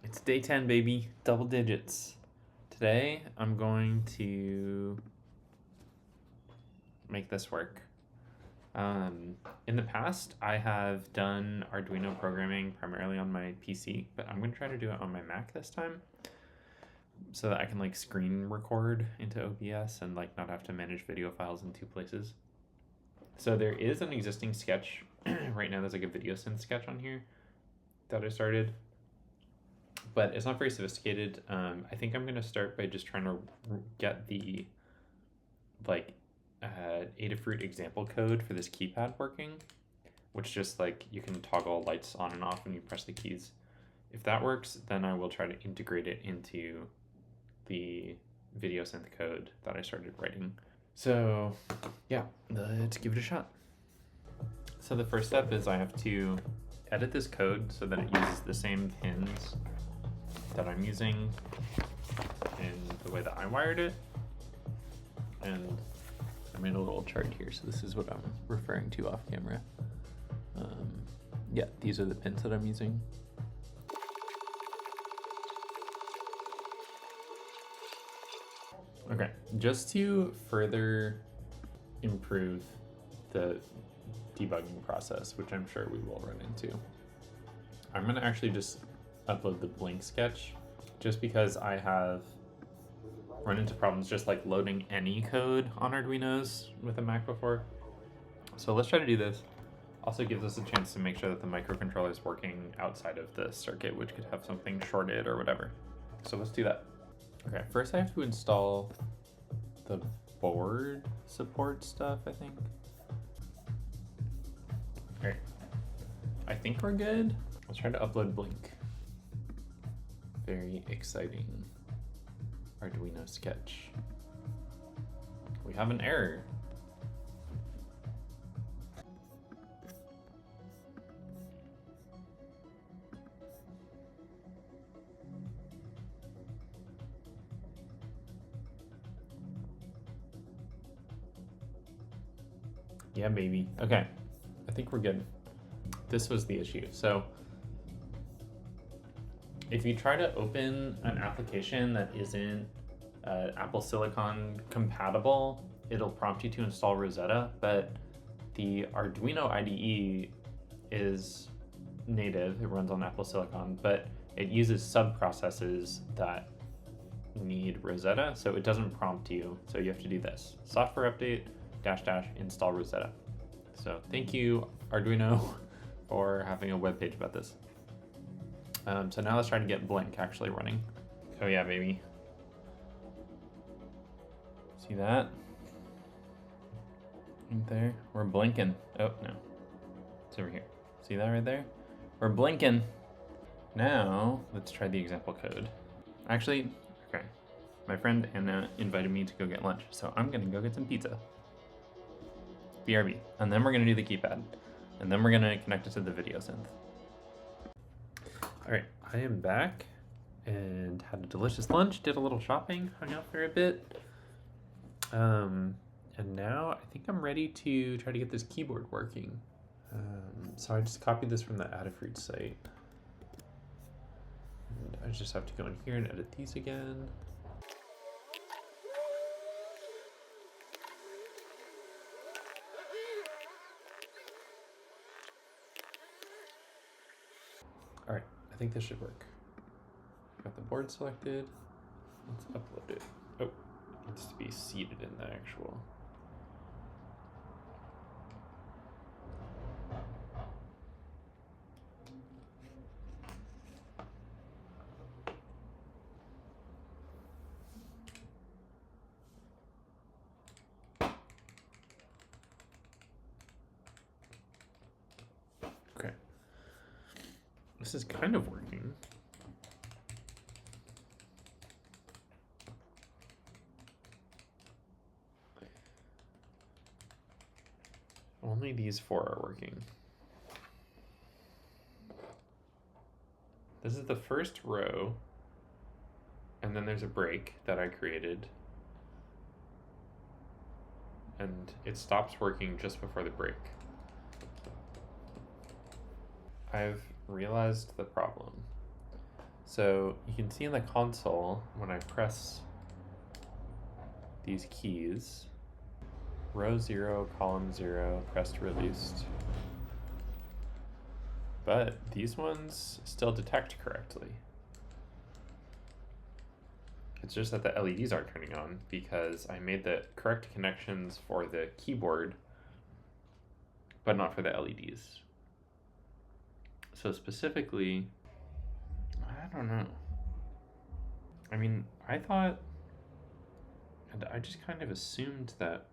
It's day 10, baby. Double digits. Today, I'm going to make this work. In the past, I have done Arduino programming primarily on my PC, but I'm going to try to do it on my Mac this time so that I can like screen record into OBS and like not have to manage video files in two places. So there is an existing sketch right now. There's like a video synth sketch on here that I started, but it's not very sophisticated. I think I'm gonna start by just trying to get the like Adafruit example code for this keypad working, which just like you can toggle lights on and off when you press the keys. If that works, then I will try to integrate it into the video synth code that I started writing. So yeah, let's give it a shot. So the first step is I have to edit this code so that it uses the same pins that I'm using in the way that I wired it. And I made a little chart here, so this is what I'm referring to off camera. Yeah, these are the pins that I'm using. Okay, just to further improve the debugging process, which I'm sure we will run into, I'm gonna actually just upload the Blink sketch just because I have run into problems just like loading any code on Arduinos with a Mac before. So let's try to do this. Also gives us a chance to make sure that the microcontroller is working outside of the circuit, which could have something shorted or whatever. So let's do that. Okay, first I have to install the board support stuff, I think. All right, I think we're good. Let's try to upload Blink. Very exciting Arduino sketch. We have an error. Yeah, baby. Okay, I think we're good. This was the issue. So if you try to open an application that isn't Apple Silicon compatible, it'll prompt you to install Rosetta, but the Arduino IDE is native, it runs on Apple Silicon, but it uses sub-processes that need Rosetta, so it doesn't prompt you, so you have to do this. Software update, -- install Rosetta. So thank you, Arduino, for having a web page about this. So now let's try to get Blink actually running. Oh yeah, baby. See that? Right there. We're blinking. Oh, no. It's over here. See that right there? We're blinking. Now, let's try the example code. Actually, okay. My friend Anna invited me to go get lunch, so I'm gonna go get some pizza. BRB. And then we're gonna do the keypad. And then we're gonna connect it to the video synth. All right, I am back and had a delicious lunch, did a little shopping, hung out for a bit. And now I think I'm ready to try to get this keyboard working. So I just copied this from the Adafruit site. And I just have to go in here and edit these again. All right, I think this should work. Got the board selected. Let's upload it. Oh, it needs to be seated in the actual. Okay. This is kind of working. Only these four are working. This is the first row, and then there's a break that I created, and it stops working just before the break. I've realized the problem. So you can see in the console when I press these keys, row 0, column 0, pressed, released. But these ones still detect correctly. It's just that the LEDs aren't turning on because I made the correct connections for the keyboard, but not for the LEDs. So specifically, I don't know. I mean, I thought, and I just kind of assumed that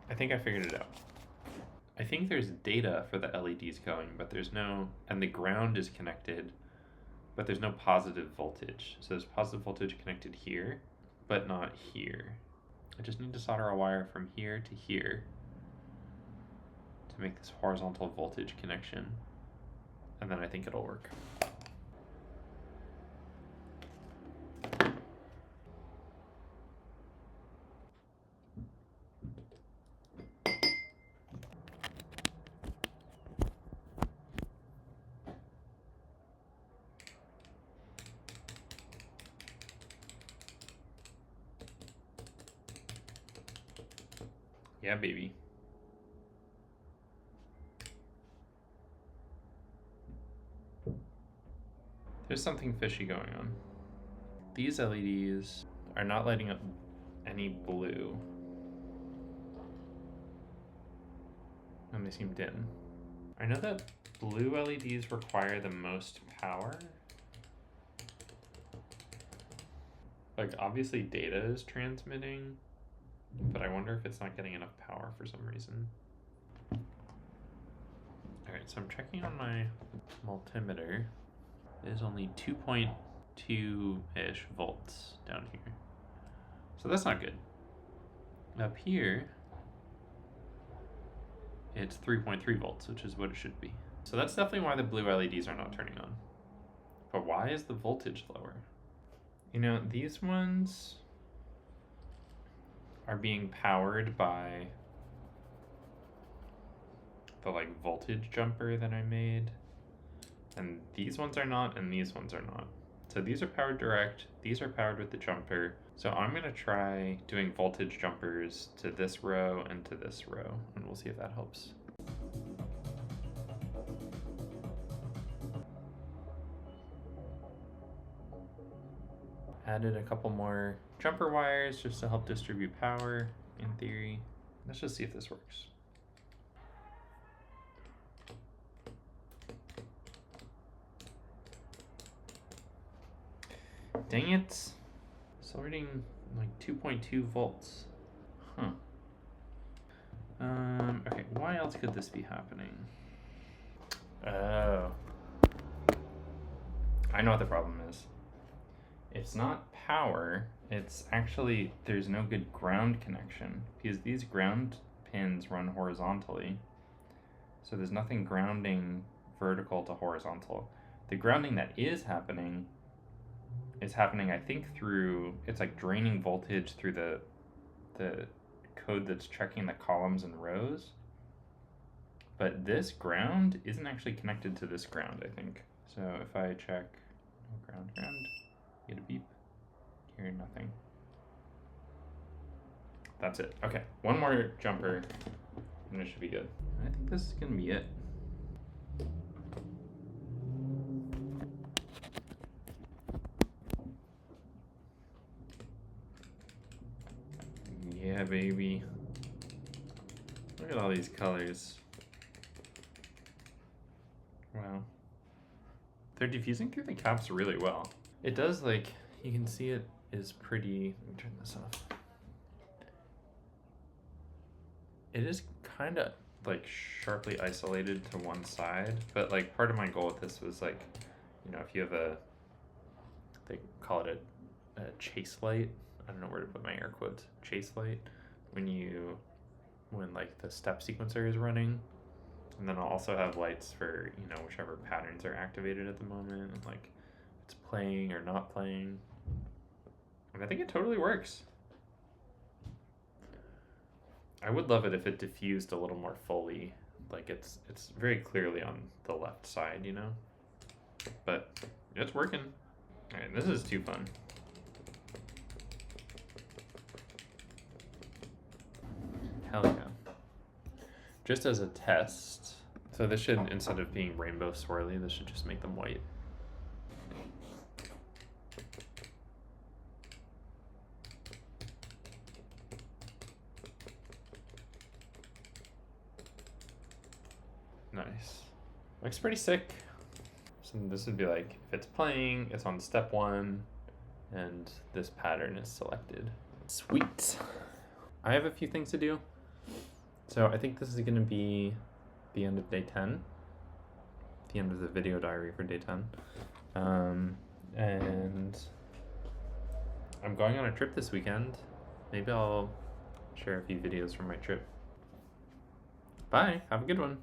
I think I figured it out. I think there's data for the LEDs going, but there's no, and the ground is connected, but there's no positive voltage. So there's positive voltage connected here, but not here. I just need to solder a wire from here to here to make this horizontal voltage connection, and then I think it'll work. Yeah, baby. There's something fishy going on. These LEDs are not lighting up any blue, and they seem dim. I know that blue LEDs require the most power. Like, obviously data is transmitting, but I wonder if it's not getting enough power for some reason. Alright, so I'm checking on my multimeter. It is only 2.2-ish volts down here. So that's not good. Up here, it's 3.3 volts, which is what it should be. So that's definitely why the blue LEDs are not turning on. But why is the voltage lower? You know, these ones are being powered by the like voltage jumper that I made. And these ones are not, and these ones are not. So these are powered direct, these are powered with the jumper. So I'm gonna try doing voltage jumpers to this row and to this row, and we'll see if that helps. Added a couple more jumper wires just to help distribute power, in theory. Let's just see if this works. Dang it. Sorting like 2.2 volts. Huh. Okay, why else could this be happening? Oh. I know what the problem is. It's not power, it's actually, there's no good ground connection because these ground pins run horizontally. So there's nothing grounding vertical to horizontal. The grounding that is happening, I think, through, it's like draining voltage through the code that's checking the columns and rows. But this ground isn't actually connected to this ground, I think. So if I check ground, get a beep, hear nothing. That's it. Okay, one more jumper and it should be good. I think this is gonna be it. Yeah, baby. Look at all these colors. Wow. They're diffusing through the caps really well. It does, like, you can see it is pretty, let me turn this off. It is kind of like sharply isolated to one side, but like part of my goal with this was like, you know, if you have they call it a chase light. I don't know where to put my air quotes. Chase light. When like the step sequencer is running. And then I'll also have lights for, whichever patterns are activated at the moment, and like it's playing or not playing. And I think it totally works. I would love it if it diffused a little more fully. Like it's very clearly on the left side, you know? But it's working. Alright, this is too fun. Hell yeah. Just as a test, so this should, instead of being rainbow swirly, this should just make them white. Nice. Looks pretty sick. So this would be like, if it's playing, it's on step 1, and this pattern is selected. Sweet. I have a few things to do. So I think this is going to be the end of day 10. The end of the video diary for day 10. And I'm going on a trip this weekend. Maybe I'll share a few videos from my trip. Bye. Have a good one.